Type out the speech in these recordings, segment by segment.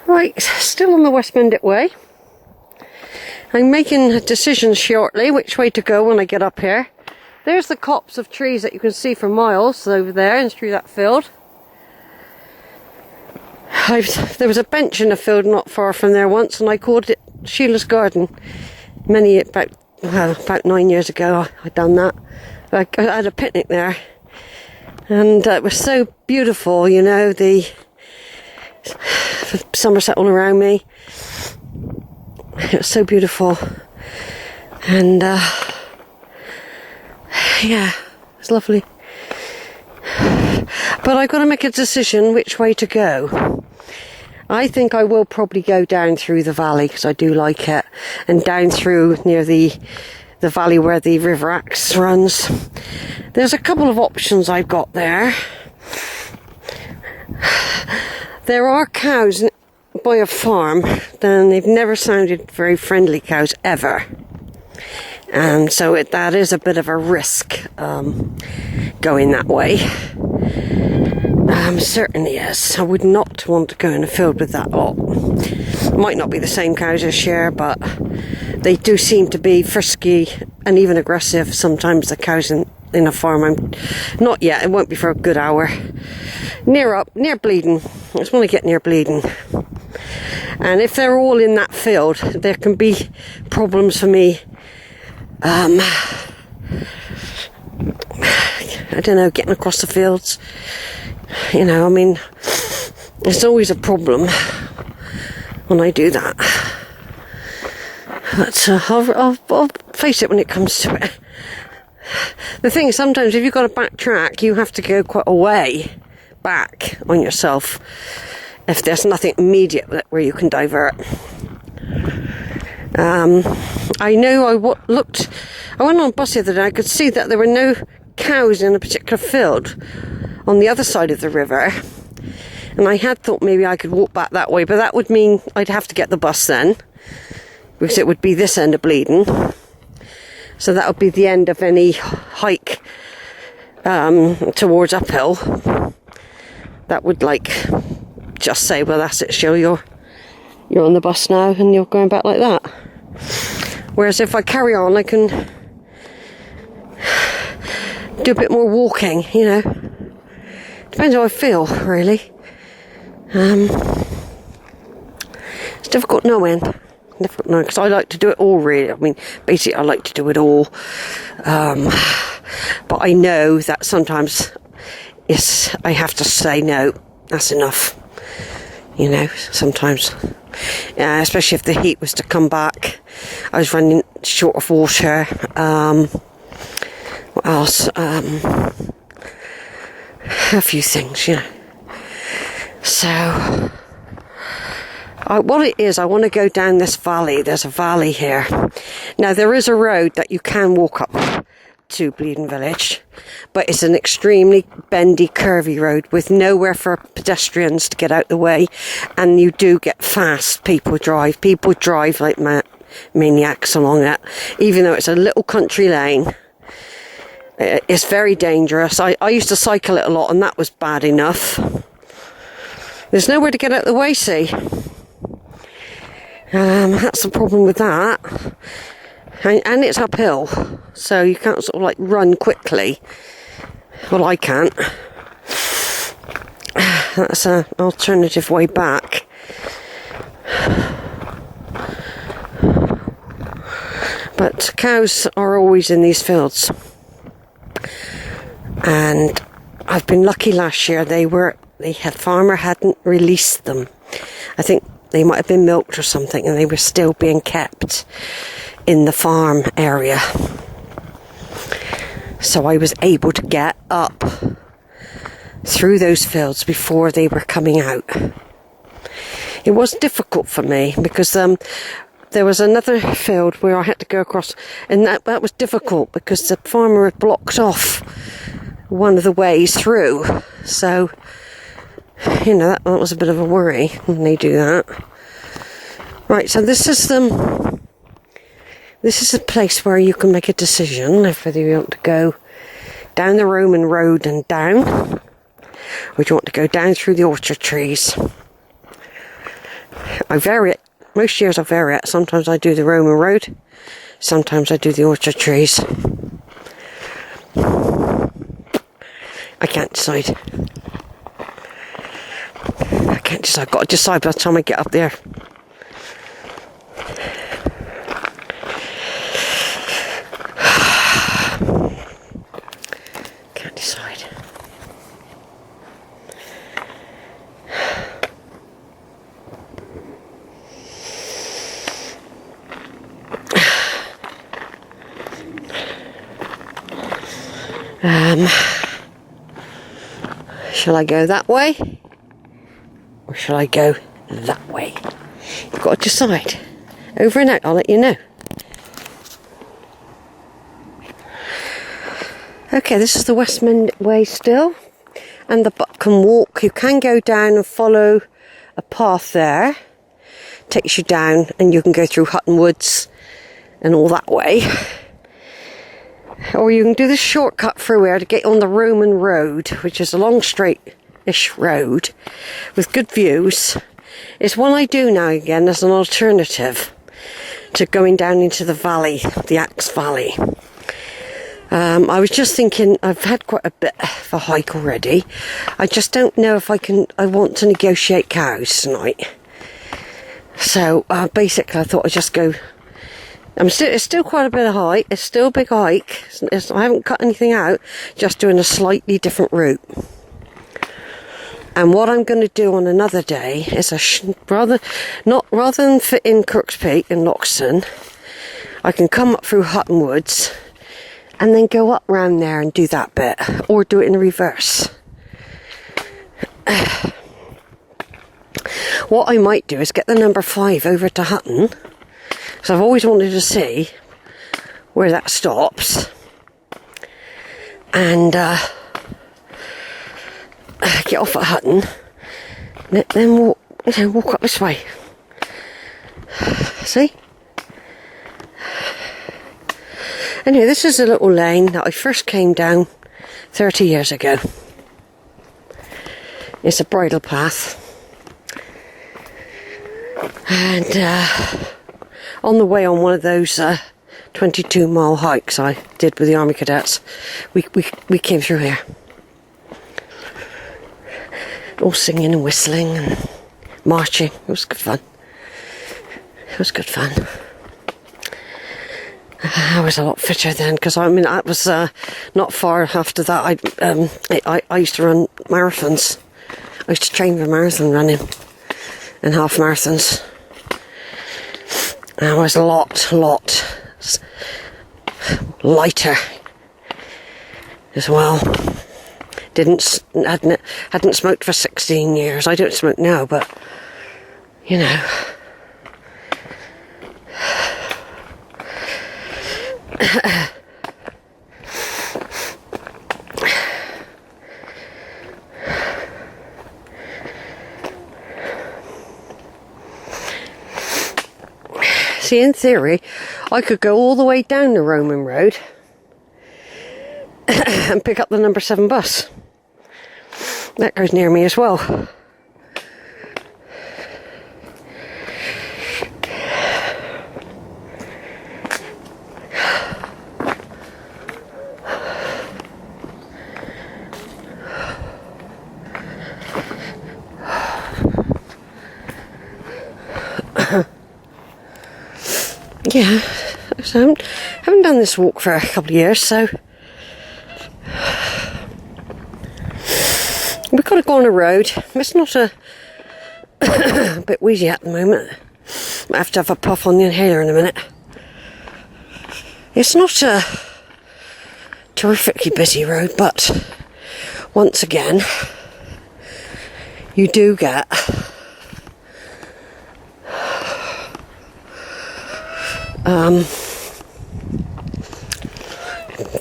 Right, still on the West Mendip Way. I'm making a decision shortly which way to go when I get up here. There's the copse of trees that you can see for miles over there and through that field. There was a bench in a field not far from there once, and I called it Sheila's Garden. About 9 years ago I done that. I had a picnic there, and it was so beautiful, you know, the Somerset all around me. It was so beautiful, and yeah, it's lovely. But I've got to make a decision which way to go. I think I will probably go down through the valley because I do like it, and down through near the valley where the River Axe runs. There's a couple of options I've got there. There are cows by a farm, then they've never sounded very friendly cows ever. And so that is a bit of a risk going that way. Certainly is. I would not want to go in a field with that lot. Might not be the same cows this year, but they do seem to be frisky and even aggressive sometimes, the cows in a farm. Not yet, it won't be for a good hour. Near Bleadon. I just want to get near Bleadon. And if they're all in that field, there can be problems for me. I don't know, getting across the fields. You know, I mean, it's always a problem when I do that. But I'll face it when it comes to it. The thing is, sometimes if you've got to backtrack, you have to go quite a way back on yourself if there's nothing immediate where you can divert. I know I went on a bus the other day. I could see that there were no cows in a particular field on the other side of the river, and I had thought maybe I could walk back that way, but that would mean I'd have to get the bus then, because it would be this end of Bleadon, so that would be the end of any hike towards uphill. That would just say, well, that's it, Sheila, you're on the bus now and you're going back like that. Whereas if I carry on, I can do a bit more walking, you know. Depends how I feel, really. It's difficult knowing, because I like to do it all, really. I mean, basically I like to do it all. But I know that sometimes I have to say, no, that's enough. You know, sometimes. Especially if the heat was to come back. I was running short of water. What else? A few things, you know. So, what it is, I want to go down this valley. There's a valley here. Now, there is a road that you can walk up to Bleadon Village, but it's an extremely bendy, curvy road with nowhere for pedestrians to get out the way, and you do get fast. People drive like maniacs along it, even though it's a little country lane. It's very dangerous. I used to cycle it a lot, and that was bad enough. There's nowhere to get out the way, see. That's the problem with that. And it's uphill, so you can't sort of run quickly. Well, I can't. That's an alternative way back. But cows are always in these fields. And I've been lucky last year. Farmer hadn't released them. I think they might have been milked or something, and they were still being kept in the farm area. So I was able to get up through those fields before they were coming out. It was difficult for me because there was another field where I had to go across, and that was difficult because the farmer had blocked off one of the ways through. So, you know, that was a bit of a worry when they do that. Right, so this is a place where you can make a decision of whether you want to go down the Roman road and down, or do you want to go down through the orchard trees. I vary it. Most years I vary it. Sometimes I do the Roman road. Sometimes I do the orchard trees. I can't decide. I've got to decide by the time I get up there. Can't decide. Shall I go that way? Or shall I go that way? You've got to decide. Over and out, I'll let you know. Okay, this is the West Mendip Way still. And the Winscombe Walk. You can go down and follow a path there. Takes you down and you can go through Hutton Woods and all that way. Or you can do the shortcut through here to get on the Roman road, which is a long straight-ish road with good views. It's one I do now and again as an alternative to going down into the valley, the Axe Valley. I was just thinking, I've had quite a bit of a hike already. I just don't know if I want to negotiate cows tonight. So basically I thought I'd just go. It's still quite a bit of hike. It's still a big hike. I haven't cut anything out. Just doing a slightly different route. And what I'm going to do on another day is rather than fit in Crook's Peak in Loxton, I can come up through Hutton Woods and then go up round there and do that bit, or do it in the reverse. What I might do is get the number 5 over to Hutton. So I've always wanted to see where that stops, and get off at Hutton, then walk up this way. See? Anyway, this is a little lane that I first came down 30 years ago. It's a bridle path, and on the way on one of those 22-mile hikes I did with the Army Cadets, we came through here. All singing and whistling and marching. It was good fun. I was a lot fitter then, because that was not far after that. I used to run marathons. I used to train for marathon running and half marathons. I was a lot lighter as well. Hadn't smoked for 16 years. I don't smoke now, but you know. See, in theory, I could go all the way down the Roman road and pick up the number 7 bus. That goes near me as well. Yeah, so I haven't done this walk for a couple of years, so we've got to go on a road. It's not a bit wheezy at the moment. Might have to have a puff on the inhaler in a minute. It's not a terrifically busy road, but once again, you do get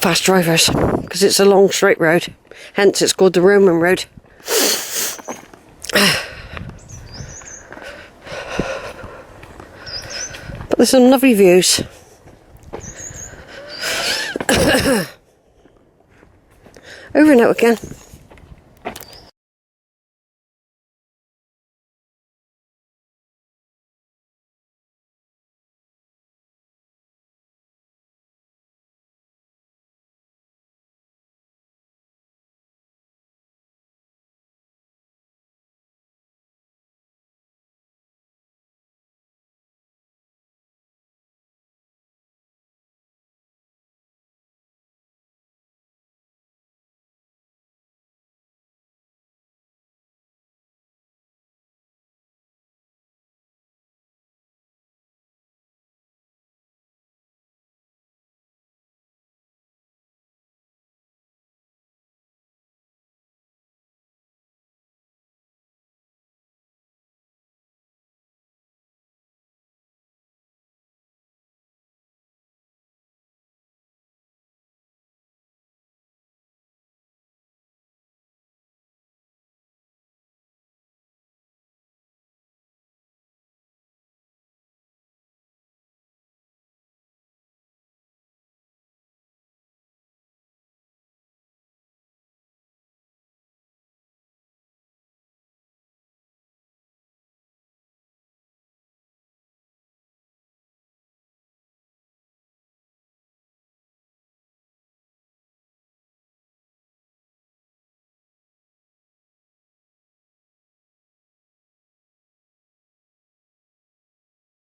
fast drivers, because it's a long straight road, hence it's called the Roman road. But there's some lovely views. Over and out again.